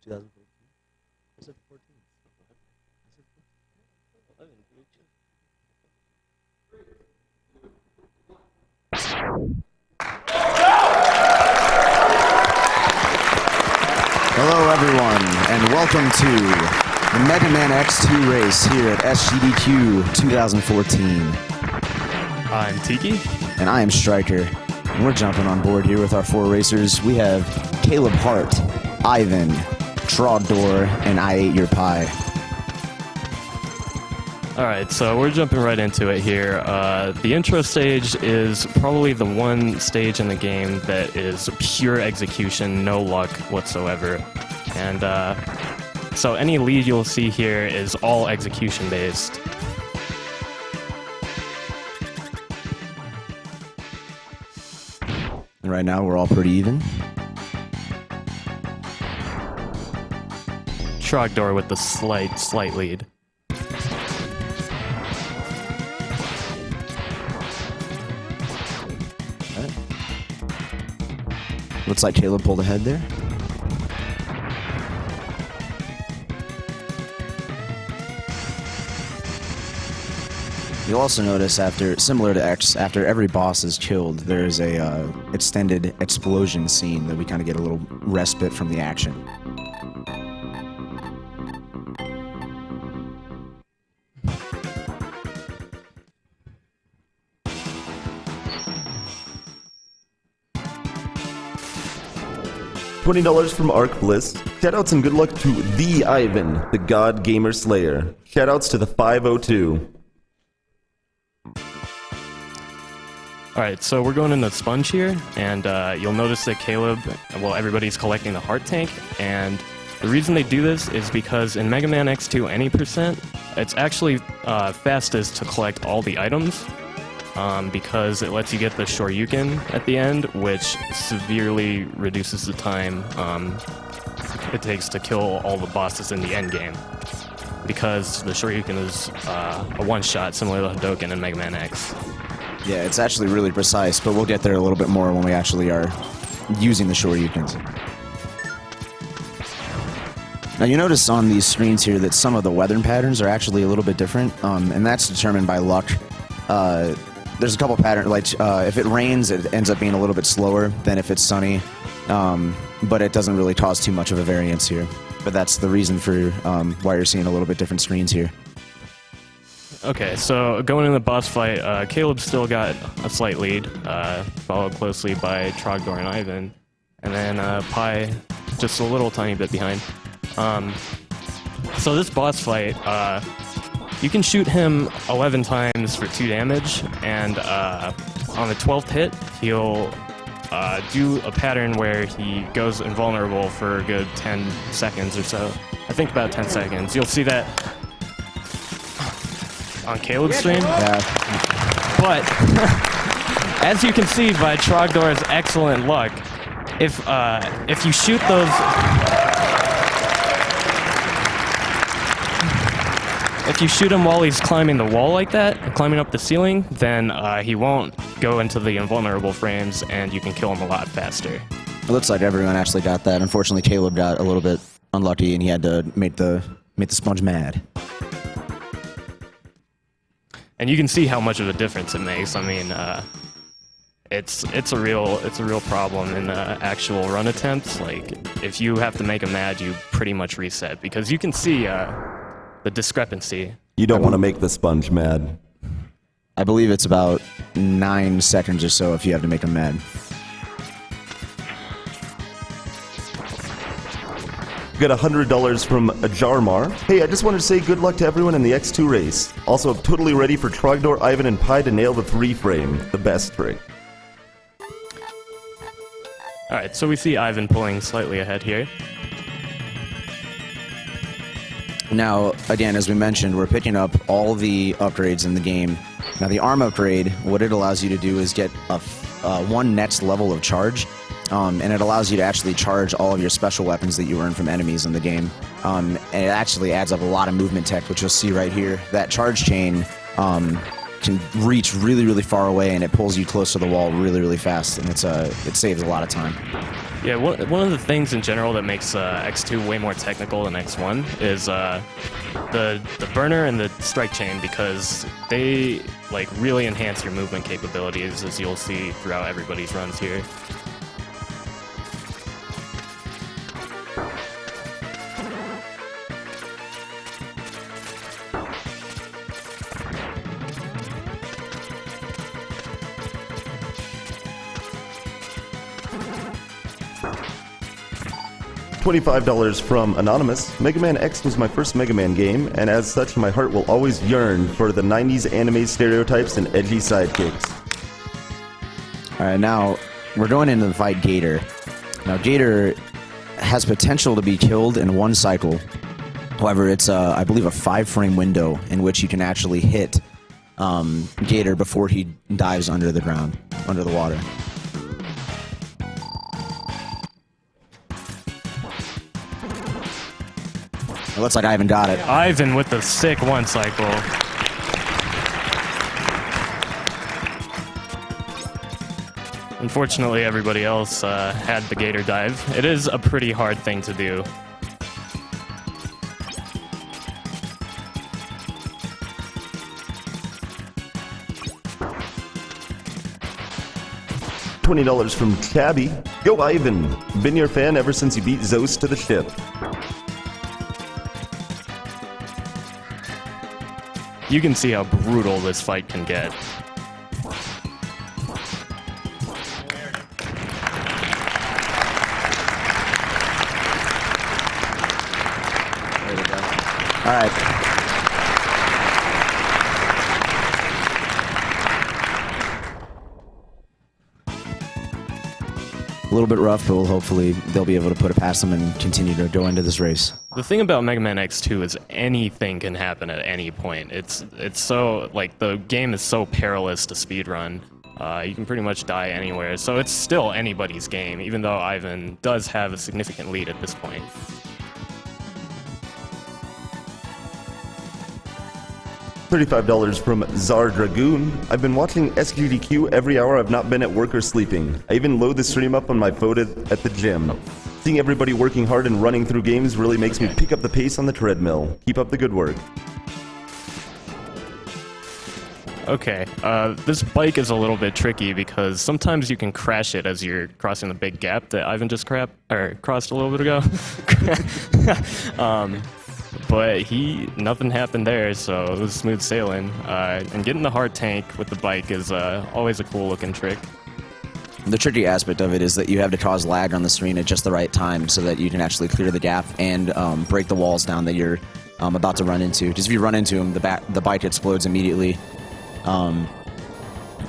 2014. I said 14. I said 11. Hello, everyone, and welcome to the Mega Man X2 race here at SGDQ 2014. I'm Tiki. And I am Striker. And we're jumping on board here with our four racers. We have Caleb Hart, Ivan, Trogdor, and I Ate Your Pie. Alright, so we're jumping right into it here. The intro stage is probably the one stage in the game that is pure execution, no luck whatsoever. And so any lead you'll see here is all execution based. And right now we're all pretty even. Trogdor with the slight lead. Looks like Caleb pulled ahead there. You'll also notice similar to X, after every boss is killed, there's a extended explosion scene that we kind of get a little respite from the action. $20 from Arc Bliss. Shoutouts and good luck to the Ivan, the God Gamer Slayer. Shoutouts to the 502. Alright, so we're going into Sponge here, and you'll notice that Caleb, well, everybody's collecting the heart tank, and the reason they do this is because in Mega Man X2 any percent, it's actually fastest to collect all the items, because it lets you get the Shoryuken at the end, which severely reduces the time it takes to kill all the bosses in the end game. Because the Shoryuken is a one-shot, similar to Hadoken in Mega Man X. Yeah, it's actually really precise, but we'll get there a little bit more when we actually are using the Shoryukens. Now you notice on these screens here that some of the weather patterns are actually a little bit different, and that's determined by luck. There's a couple patterns, like if it rains, it ends up being a little bit slower than if it's sunny, but it doesn't really cause too much of a variance here. But that's the reason for why you're seeing a little bit different screens here. Okay, so going into the boss fight, Caleb's still got a slight lead, followed closely by Trogdor and Ivan, and then Pi just a little tiny bit behind. So this boss fight, you can shoot him 11 times for 2 damage, and on the 12th hit, he'll do a pattern where he goes invulnerable for a good 10 seconds or so. I think about 10 seconds. You'll see that on Caleb's stream. Yeah. But, as you can see by Trogdor's excellent luck, if you shoot those... If you shoot him while he's climbing the wall like that, climbing up the ceiling, then he won't go into the invulnerable frames, and you can kill him a lot faster. It looks like everyone actually got that. Unfortunately, Caleb got a little bit unlucky, and he had to make the sponge mad. And you can see how much of a difference it makes. I mean, it's a real problem in actual run attempts. Like, if you have to make him mad, you pretty much reset, because you can see the discrepancy. You don't want to make the sponge mad. I believe it's about 9 seconds or so if you have to make him mad. We got $100 from Jarmar. Hey, I just wanted to say good luck to everyone in the X2 race. Also, I'm totally ready for Trogdor, Ivan, and Pi to nail the 3-frame, the best trick. Alright, so we see Ivan pulling slightly ahead here. Now, again, as we mentioned, we're picking up all the upgrades in the game. Now, the arm upgrade, what it allows you to do is get one next level of charge, and it allows you to actually charge all of your special weapons that you earn from enemies in the game. And it actually adds up a lot of movement tech, which you'll see right here. That charge chain can reach really, really far away, and it pulls you close to the wall really, really fast, and it saves a lot of time. Yeah, one of the things in general that makes X2 way more technical than X1 is the burner and the strike chain, because they like really enhance your movement capabilities, as you'll see throughout everybody's runs here. $25 from Anonymous. Mega Man X was my first Mega Man game, and as such, my heart will always yearn for the 90s anime stereotypes and edgy sidekicks. Alright, now we're going into the fight Gator. Now, Gator has potential to be killed in one cycle. However, it's, I believe, a 5-frame window in which you can actually hit Gator before he dives under the ground, under the water. It looks like Ivan got it. Ivan with the sick one cycle. Unfortunately, everybody else had the Gator dive. It is a pretty hard thing to do. $20 from Tabby. Go Ivan! Been your fan ever since you beat Zeus to the ship. You can see how brutal this fight can get. There we go. All right. A little bit rough, but hopefully they'll be able to put it past them and continue to go into this race. The thing about Mega Man X2 is anything can happen at any point. It's so, like, the game is so perilous to speedrun. You can pretty much die anywhere, so it's still anybody's game, even though Ivan does have a significant lead at this point. $35 from Czar Dragoon. I've been watching SGDQ every hour I've not been at work or sleeping. I even load the stream up on my phone at the gym. Seeing everybody working hard and running through games really makes me pick up the pace on the treadmill. Keep up the good work. Okay, this bike is a little bit tricky because sometimes you can crash it as you're crossing the big gap that Ivan just crossed a little bit ago. But nothing happened there, so it was smooth sailing. And getting the hard tank with the bike is always a cool looking trick. The tricky aspect of it is that you have to cause lag on the screen at just the right time so that you can actually clear the gap and break the walls down that you're about to run into. Because if you run into them, the bike explodes immediately. And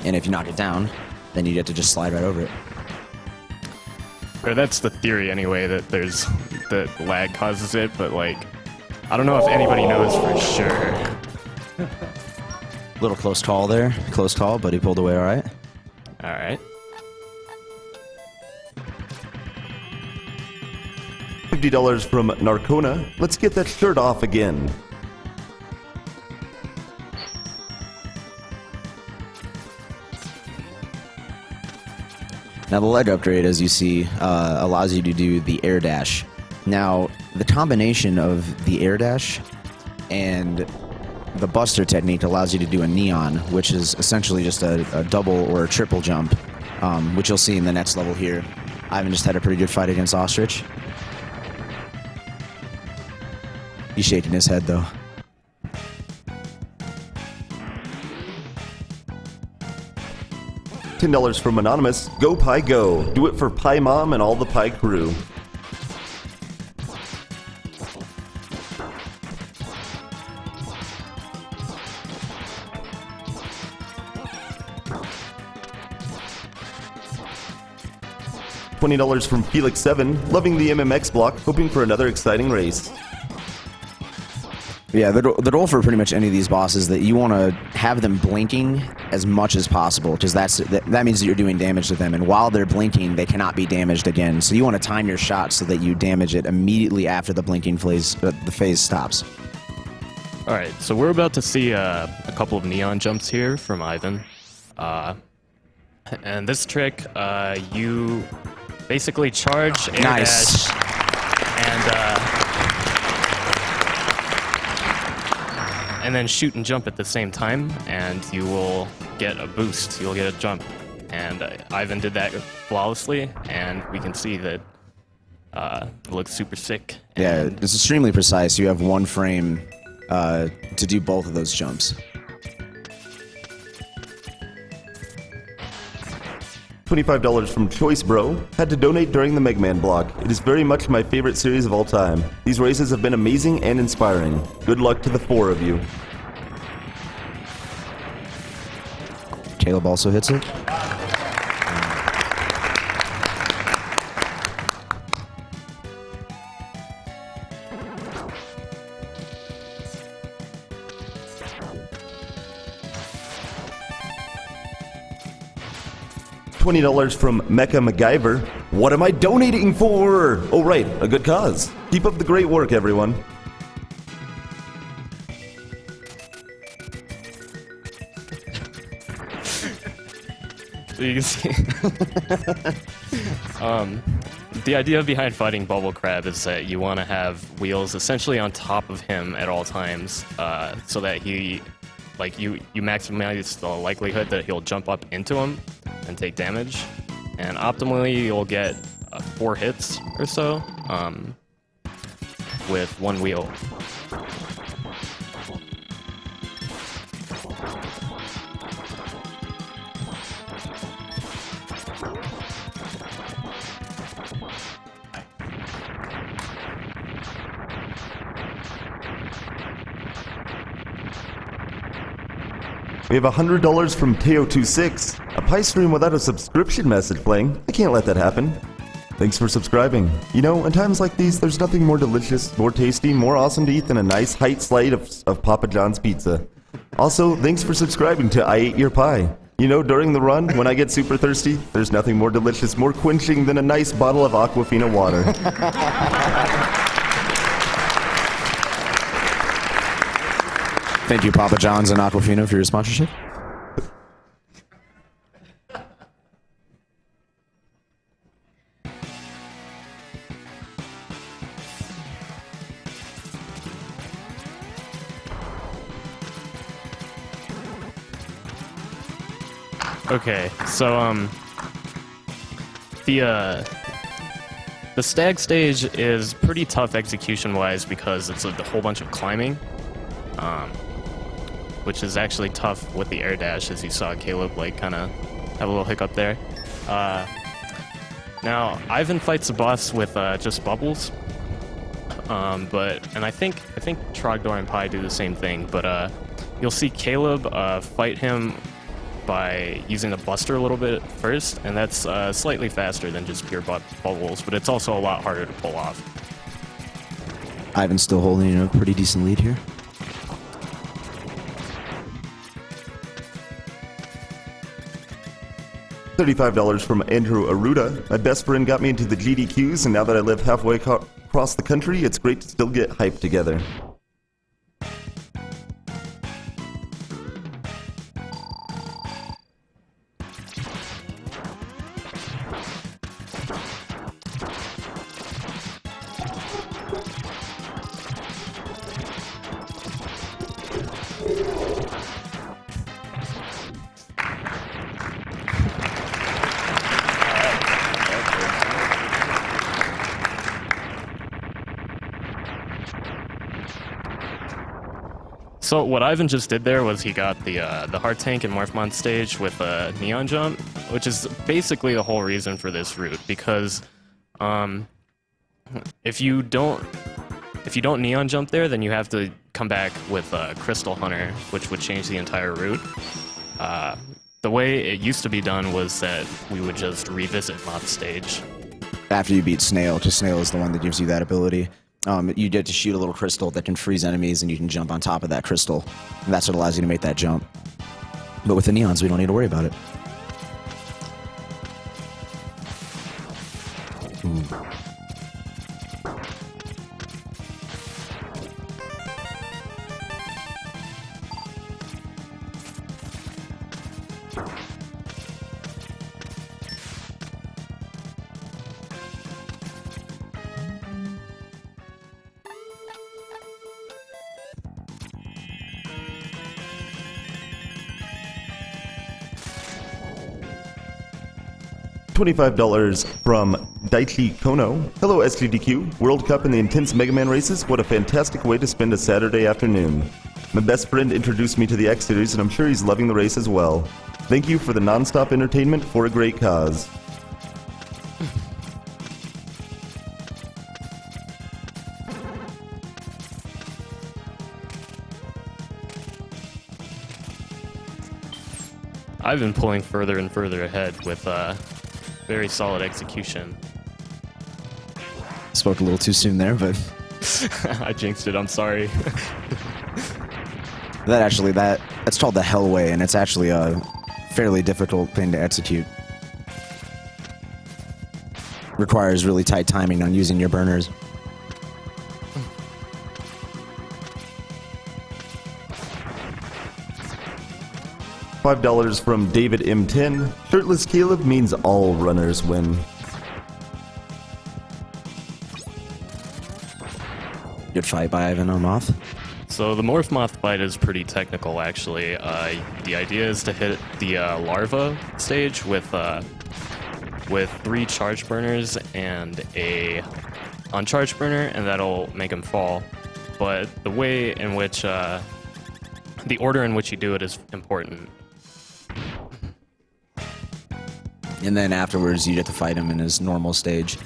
if you knock it down, then you get to just slide right over it. Or that's the theory anyway, that lag causes it, but like, I don't know if anybody knows for sure. Little close call there. Close call, but he pulled away all right. All right. $50 from Narcona. Let's get that shirt off again. Now the leg upgrade, as you see, allows you to do the air dash. Now, the combination of the air dash and the buster technique allows you to do a neon, which is essentially just a double or a triple jump, which you'll see in the next level here. Ivan just had a pretty good fight against Ostrich. He's shaking his head, though. $10 from Anonymous. Go Pi Go. Do it for Pi Mom and all the Pi crew. $20 from Felix7. Loving the MMX block. Hoping for another exciting race. Yeah, the goal for pretty much any of these bosses is that you want to have them blinking as much as possible, because that means that you're doing damage to them, and while they're blinking, they cannot be damaged again. So you want to time your shot so that you damage it immediately after the blinking phase, the phase stops. Alright, so we're about to see a couple of neon jumps here from Ivan. And this trick, you basically charge, air Nice. dash, and then shoot and jump at the same time, and you will get a boost. You'll get a jump. And Ivan did that flawlessly, and we can see that it looks super sick. Yeah, And it's extremely precise. You have 1 frame to do both of those jumps. $25 from Choice Bro. Had to donate during the Mega Man block. It is very much my favorite series of all time. These races have been amazing and inspiring. Good luck to the 4 of you. Caleb also hits it. $20 from Mecha MacGyver. What am I donating for? Oh right, a good cause. Keep up the great work, everyone. so you can see, the idea behind fighting Bubble Crab is that you want to have wheels essentially on top of him at all times, so that you maximize the likelihood that he'll jump up into him and take damage. And optimally, you'll get 4 hits or so with 1 wheel. We have $100 from Teo26. A pie stream without a subscription message playing. I can't let that happen. Thanks for subscribing. You know, in times like these, there's nothing more delicious, more tasty, more awesome to eat than a nice height slice of Papa John's pizza. Also, thanks for subscribing to I Ate Your Pie. You know, during the run, when I get super thirsty, there's nothing more delicious, more quenching than a nice bottle of Aquafina water. Thank you, Papa John's and Aquafina, for your sponsorship. Okay, so the stag stage is pretty tough execution-wise because it's a whole bunch of climbing, which is actually tough with the air dash, as you saw Caleb like kind of have a little hiccup there. Now Ivan fights the boss with just bubbles, and I think Trogdor and Pi do the same thing, but you'll see Caleb fight him by using the Buster a little bit first, and that's slightly faster than just pure bubbles, but it's also a lot harder to pull off. Ivan's still holding a pretty decent lead here. $35 from Andrew Aruda. My best friend got me into the GDQs, and now that I live halfway across the country, it's great to still get hyped together. So what Ivan just did there was he got the Heart Tank and Morphmon stage with a Neon Jump, which is basically the whole reason for this route, because if you don't Neon Jump there, then you have to come back with Crystal Hunter, which would change the entire route. The way it used to be done was that we would just revisit Moth stage. After you beat Snail, because Snail is the one that gives you that ability. You get to shoot a little crystal that can freeze enemies, and you can jump on top of that crystal. And that's what allows you to make that jump. But with the neons, we don't need to worry about it. Ooh. $25 from Daichi Kono. Hello SGDQ, World Cup and the intense Mega Man races, what a fantastic way to spend a Saturday afternoon. My best friend introduced me to the X Series and I'm sure he's loving the race as well. Thank you for the non-stop entertainment for a great cause. I've been pulling further and further ahead with very solid execution. Spoke a little too soon there, but I jinxed it, I'm sorry. that's called the Hell Way, and it's actually a fairly difficult thing to execute. Requires really tight timing on using your burners. $5 from David M10. Shirtless Caleb means all runners win. Good fight by Ivan on Moth. So the Morph Moth fight is pretty technical, actually. The idea is to hit the larva stage with 3 charge burners and a uncharged burner, and that'll make him fall. But the way in which, the order in which you do it is important. And then afterwards, you get to fight him in his normal stage.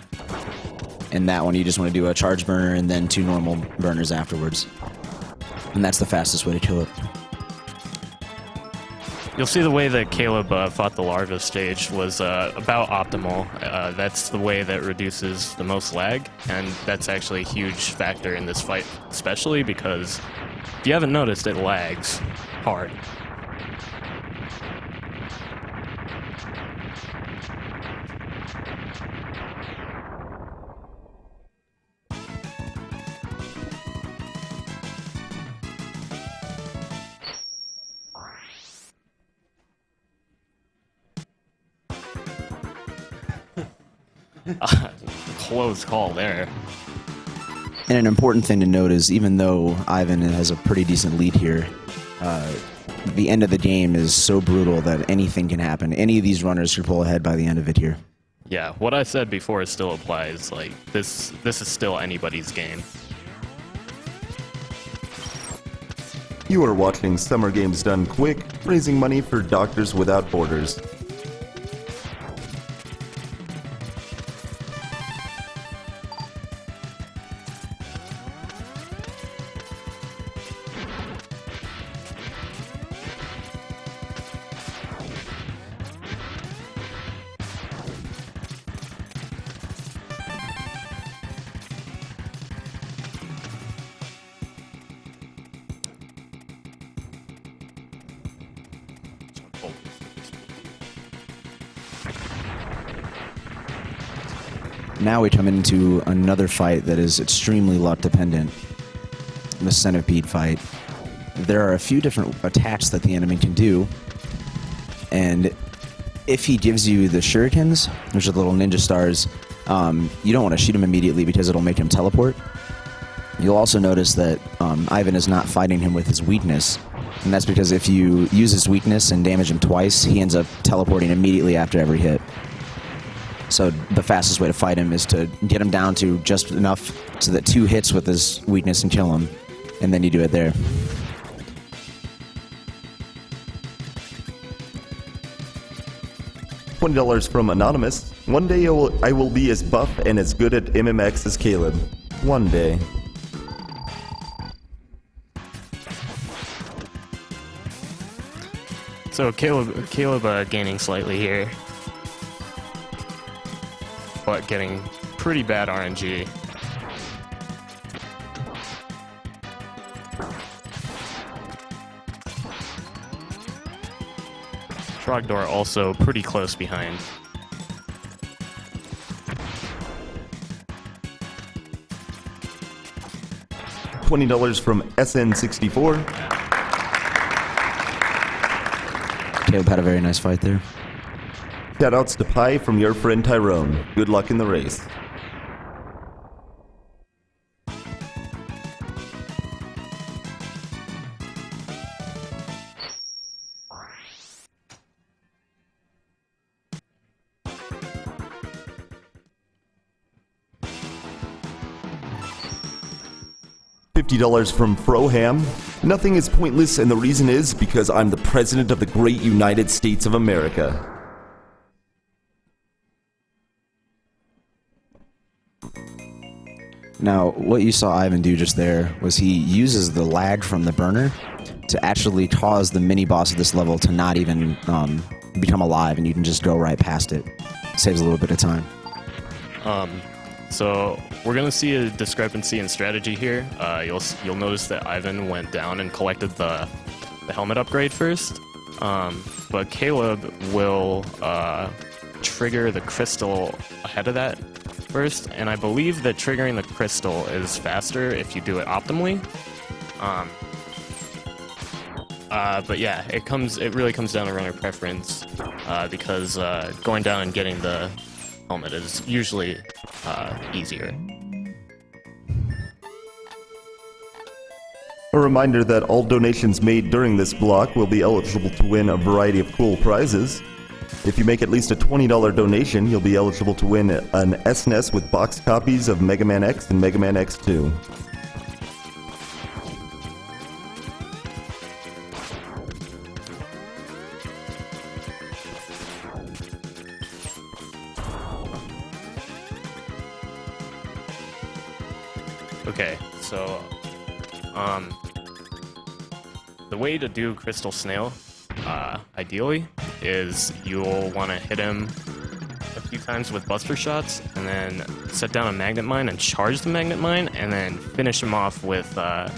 In that one, you just want to do a charge burner and then 2 normal burners afterwards. And that's the fastest way to kill it. You'll see the way that Caleb fought the larva stage was about optimal. That's the way that reduces the most lag, and that's actually a huge factor in this fight, especially because if you haven't noticed, it lags hard. Close call there. And an important thing to note is, even though Ivan has a pretty decent lead here, the end of the game is so brutal that anything can happen. Any of these runners could pull ahead by the end of it here. Yeah, what I said before still applies. Like, this is still anybody's game. You are watching Summer Games Done Quick, raising money for Doctors Without Borders. Now we come into another fight that is extremely luck dependent. The centipede fight. There are a few different attacks that the enemy can do, and if he gives you the shurikens, which are the little ninja stars, you don't want to shoot him immediately because it'll make him teleport. You'll also notice that Ivan is not fighting him with his weakness, and that's because if you use his weakness and damage him twice, he ends up teleporting immediately after every hit. So the fastest way to fight him is to get him down to just enough so that 2 hits with his weakness and kill him, and then you do it there. $20 from Anonymous. One day I will be as buff and as good at MMX as Caleb. One day. So Caleb gaining slightly here, but getting pretty bad RNG. Trogdor also pretty close behind. $20 from SN64. Caleb had a very nice fight there. Shoutouts to Pi from your friend Tyrone. Good luck in the race. $50 from Froham. Nothing is pointless, and the reason is because I'm the President of the great United States of America. Now, what you saw Ivan do just there was he uses the lag from the burner to actually cause the mini-boss of this level to not even become alive, and you can just go right past it. Saves a little bit of time. So we're gonna see a discrepancy in strategy here. You'll notice that Ivan went down and collected the helmet upgrade first, but Caleb will trigger the crystal ahead of that first, and I believe that triggering the crystal is faster if you do it optimally. But yeah, it really comes down to runner preference, because going down and getting the helmet is usually easier. A reminder that all donations made during this block will be eligible to win a variety of cool prizes. If you make at least a $20 donation, you'll be eligible to win an SNES with boxed copies of Mega Man X and Mega Man X2. Okay, so the way to do Crystal Snail, ideally, is you'll want to hit him a few times with Buster Shots, and then set down a Magnet Mine and charge the Magnet Mine, and then finish him off with the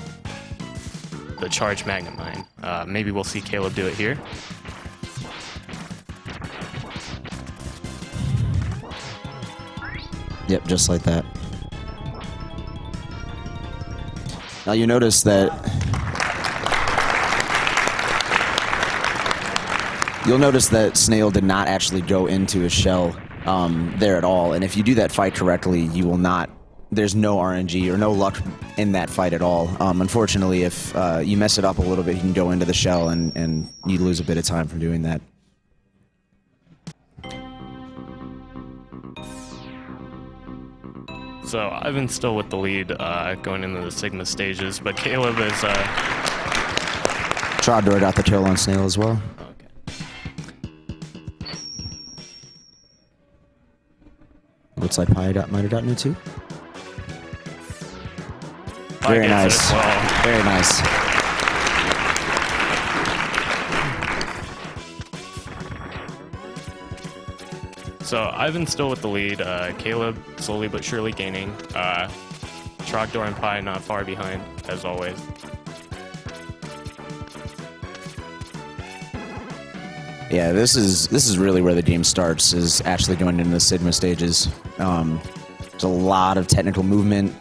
charged Magnet Mine. Maybe we'll see Caleb do it here. Yep, just like that. Now you notice that you'll notice that Snail did not actually go into his shell there at all, and if you do that fight correctly, you will not. There's no RNG or no luck in that fight at all. Unfortunately, if you mess it up a little bit, you can go into the shell and you lose a bit of time from doing that. So Ivan's still with the lead going into the Sigma stages, but Caleb is... Trogdor got the kill on Snail as well. Okay. Looks like Pi might have gotten it too. Pi Very gets it nice. as well. Very nice. So Ivan's still with the lead. Caleb slowly but surely gaining. Trogdor and Pi not far behind, as always. Yeah, this is really where the game starts, is actually going into the Sigma stages. There's a lot of technical movement,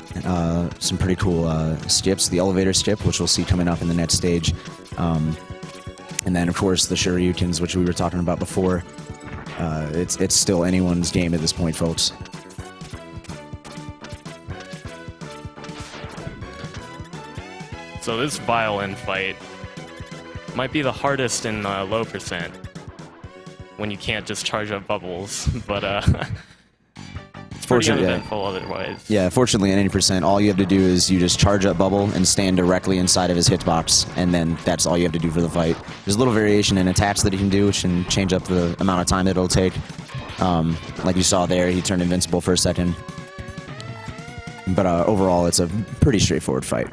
some pretty cool skips. The elevator skip, which we'll see coming up in the next stage. And then, of course, the Shoryukens, which we were talking about before. It's still anyone's game at this point, folks. So this violin fight might be the hardest in low percent, when you can't just charge up bubbles, but it's pretty uneventful otherwise. Yeah, fortunately, at 80%, all you have to do is you just charge up Bubble and stand directly inside of his hitbox, and then that's all you have to do for the fight. There's a little variation in attacks that he can do, which can change up the amount of time that it'll take. Like you saw there, he turned invincible for a second. But overall, it's a pretty straightforward fight.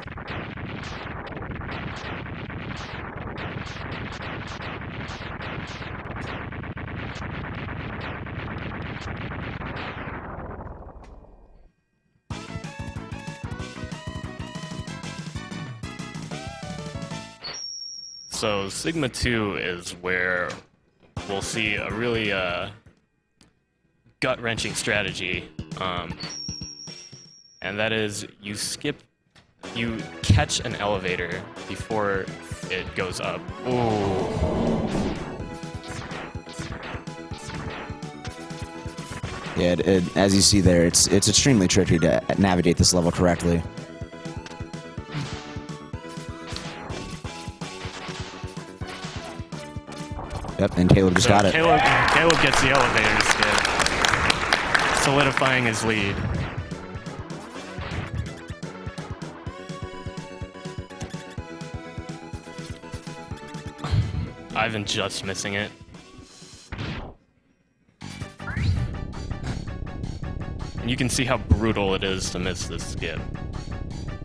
So Sigma 2 is where we'll see a really gut-wrenching strategy, and that is you catch an elevator before it goes up. Ooh. Yeah, as you see there, it's extremely tricky to navigate this level correctly. Yep, and Caleb just got it. Caleb gets the elevator skip, solidifying his lead. Ivan just missing it. And you can see how brutal it is to miss this skip.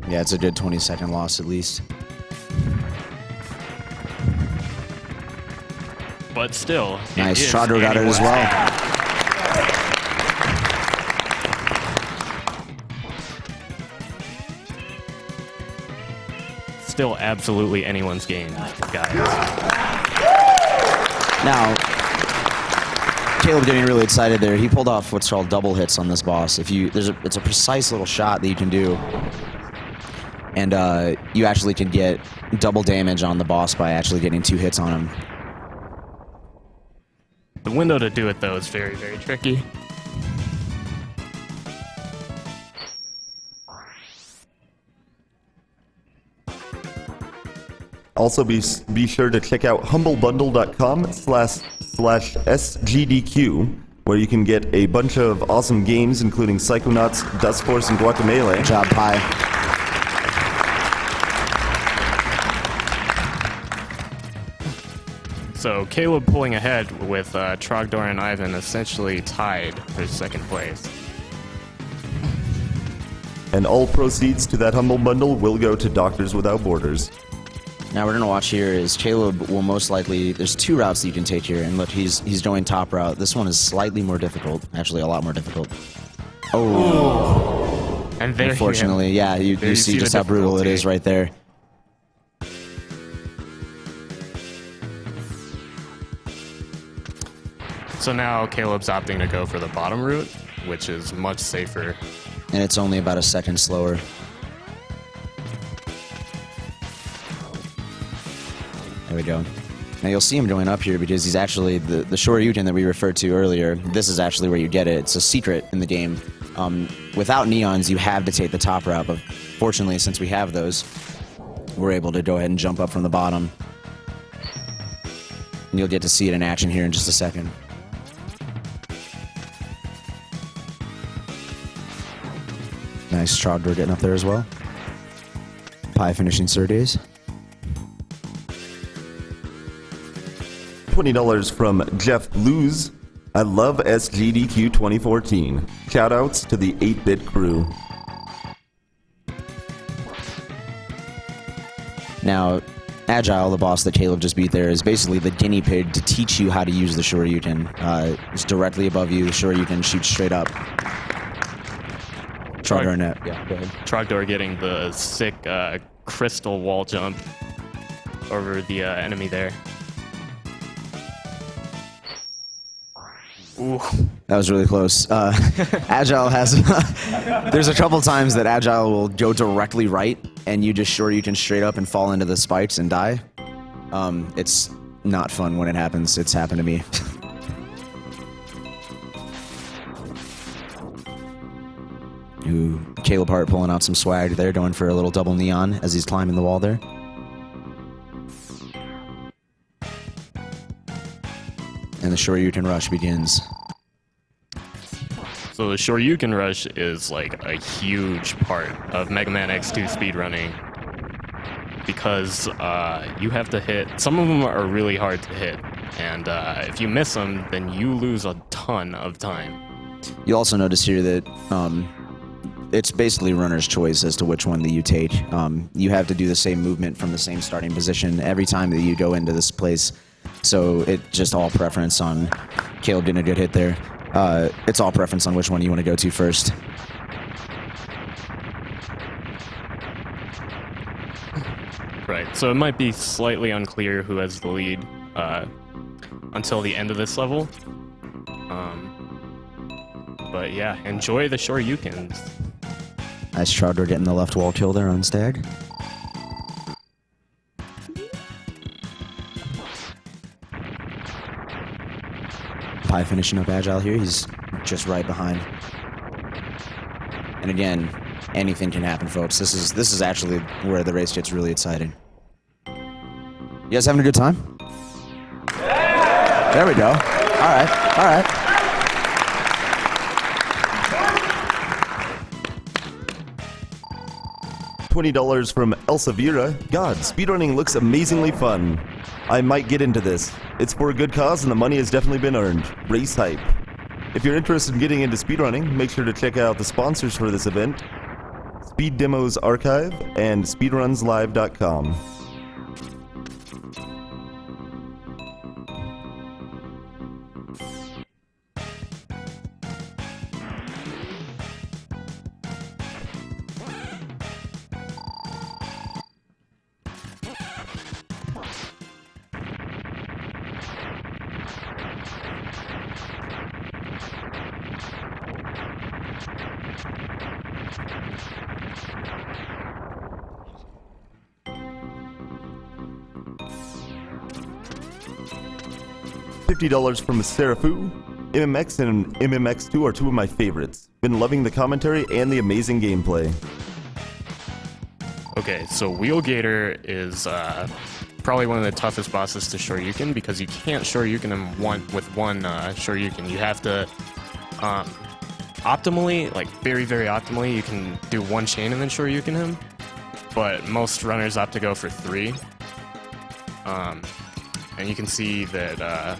Yeah, it's a good 20-second loss at least. But still, Nice. Trogdor got it as well. Still absolutely anyone's game, guys. Now, Caleb getting really excited there. He pulled off what's called double hits on this boss. It's a precise little shot that you can do, and you actually can get double damage on the boss by actually getting 2 hits on him. The window to do it, though, is very, very tricky. Also, be sure to check out humblebundle.com/SGDQ, where you can get a bunch of awesome games, including Psychonauts, Dust Force, and Guacamelee. Good job, Pi. So Caleb pulling ahead with Trogdor and Ivan essentially tied for second place. And all proceeds to that Humble Bundle will go to Doctors Without Borders. Now we're gonna watch here is Caleb will most likely, there's 2 routes that you can take here, and look, he's going top route. This one is slightly more difficult, actually a lot more difficult. Oh, and there unfortunately, yeah, you see just how brutal it is right there. So now Caleb's opting to go for the bottom route, which is much safer. And it's only about a second slower. There we go. Now you'll see him going up here because he's actually, the Shoryuken that we referred to earlier, this is actually where you get it. It's a secret in the game. Without neons, you have to take the top route, but fortunately, since we have those, we're able to go ahead and jump up from the bottom. And you'll get to see it in action here in just a second. Nice Trogdor getting up there as well. Pi finishing third days. $20 from Jeff Luz. I love SGDQ 2014. Shoutouts to the 8-bit crew. Now, Agile, the boss that Caleb just beat there, is basically the guinea pig to teach you how to use the Shoryuken. It's directly above you. The Shoryuken shoots straight up. Trogdor net. Yeah, go ahead. Trogdor getting the sick crystal wall jump over the enemy there. Ooh. That was really close. Agile has... There's a couple times that Agile will go directly right, and you just Shoryuken straight up and fall into the spikes and die. It's not fun when it happens. It's happened to me. Ooh, Caleb Hart pulling out some swag there, going for a little double neon as he's climbing the wall there. And the Shoryuken rush begins. So the Shoryuken rush is like a huge part of Mega Man X2 speedrunning because you have to hit. Some of them are really hard to hit, and if you miss them, then you lose a ton of time. You'll also notice here that it's basically runner's choice as to which one that you take. You have to do the same movement from the same starting position every time that you go into this place. So it's just all preference on Caleb getting a good hit there. It's all preference on which one you want to go to first. Right, so it might be slightly unclear who has the lead until the end of this level. But yeah, enjoy the Shoryukens. Nice Trogdor getting the left wall kill there on Stag. Pi finishing up Agile here. He's just right behind. And again, anything can happen, folks. This is actually where the race gets really exciting. You guys having a good time? There we go. All right. All right. $20 from Elsevira. God, speedrunning looks amazingly fun. I might get into this. It's for a good cause and the money has definitely been earned. Race hype. If you're interested in getting into speedrunning, make sure to check out the sponsors for this event, Speed Demos Archive and speedrunslive.com. $50 from Serafu. MMX and MMX2 are two of my favorites. Been loving the commentary and the amazing gameplay. Okay, so Wheelgator is probably one of the toughest bosses to Shoryuken because you can't Shoryuken him with one Shoryuken. You have to optimally, like very, very optimally, you can do one chain and then Shoryuken him, but most runners opt to go for 3. And you can see that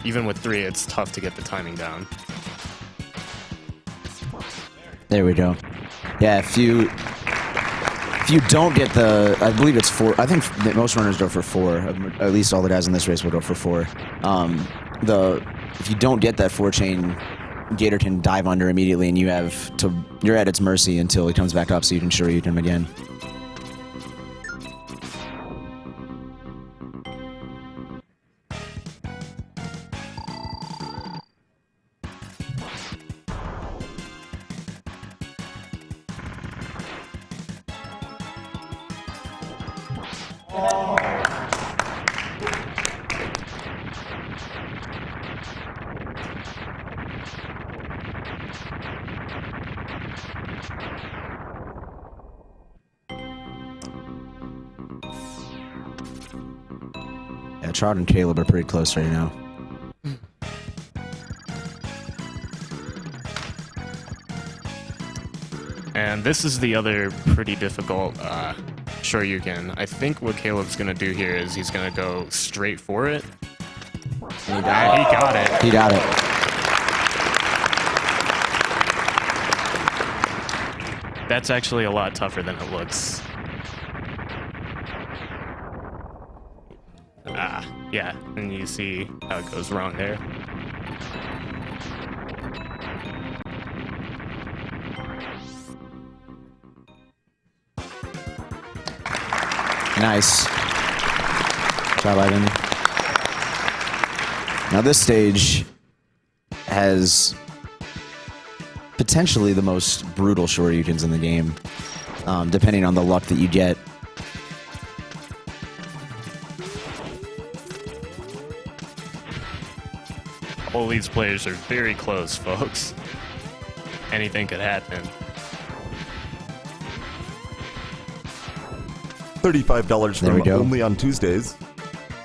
even with 3, it's tough to get the timing down. There we go. Yeah, if you don't get the, I believe it's 4. I think that most runners go for 4. At least all the guys in this race will go for 4. If you don't get that 4 chain, Gator can dive under immediately, and you're at its mercy until he comes back up, so you can Shoryuken him again. Yeah, Trot and Caleb are pretty close right now. And this is the other pretty difficult Shoryuken. I think what Caleb's going to do here is he's going to go straight for it. He got it. He got it. That's actually a lot tougher than it looks. Yeah, and you see how it goes wrong there. Nice. Job, Ivan. Now this stage has potentially the most brutal Shoryukens in the game, depending on the luck that you get. All these players are very close, folks. Anything could happen. $35 There we from go. Only on Tuesdays.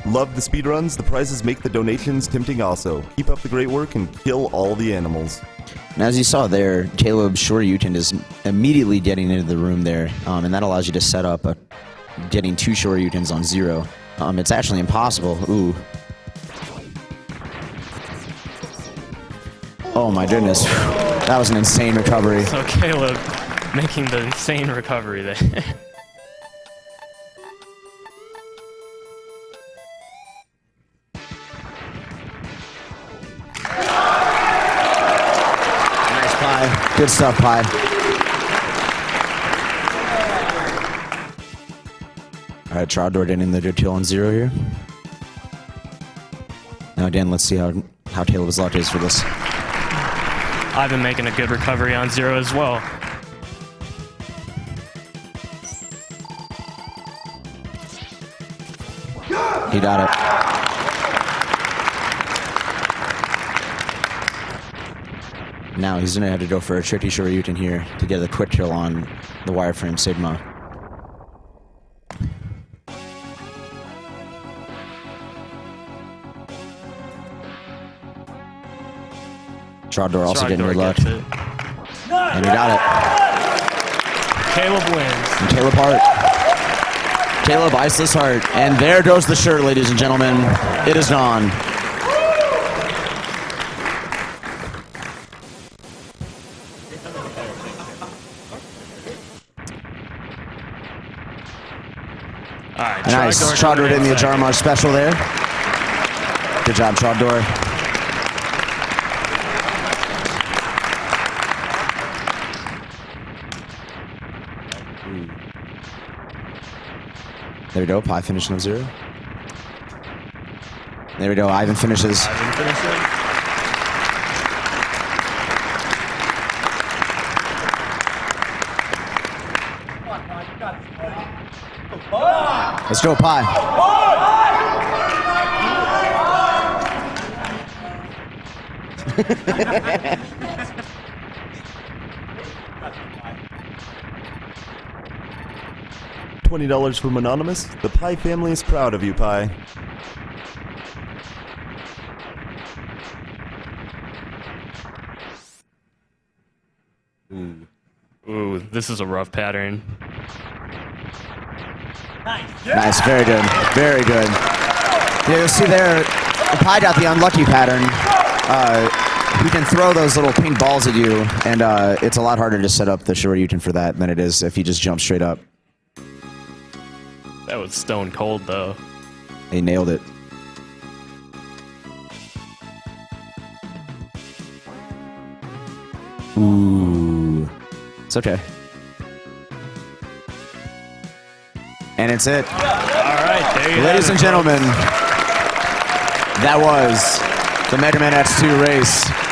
Love the speedruns. The prizes make the donations tempting also. Keep up the great work and kill all the animals. And as you saw there, Caleb Shoryuken is immediately getting into the room there, and that allows you to set up getting 2 Shoryukens on 0. It's actually impossible. Ooh. Oh my goodness. That was an insane recovery. So Caleb making the insane recovery there. Nice pie. Good stuff, pie. Alright, Trogdor getting the good kill on 0 here. Now again, let's see how Caleb's luck is for this. I've been making a good recovery on 0 as well. He got it. Now he's gonna have to go for a tricky Shoryuken here to get a quick kill on the wireframe Sigma. Trogdor also getting good luck. And he got it. Caleb wins. And Caleb Hart. Caleb Iceless Hart. And there goes the shirt, ladies and gentlemen. It is gone. All right, Nice. Trogdor in the Ajarmar special there. Good job, Trogdor. There we go. Pi finishing of 0. There we go. Ivan finishes. Ivan finishing. Let's go, Pi. $20 from Anonymous. The Pi family is proud of you, Pi. Ooh, this is a rough pattern. Nice. Very good. Very good. Yeah, you'll see there, Pi got the unlucky pattern. He can throw those little pink balls at you, and it's a lot harder to set up the Shoryuken for that than it is if he just jumps straight up. That was stone cold, though. He nailed it. Ooh. It's okay. And it's it. All right, there you Ladies have and it, gentlemen, that was the Mega Man X2 race.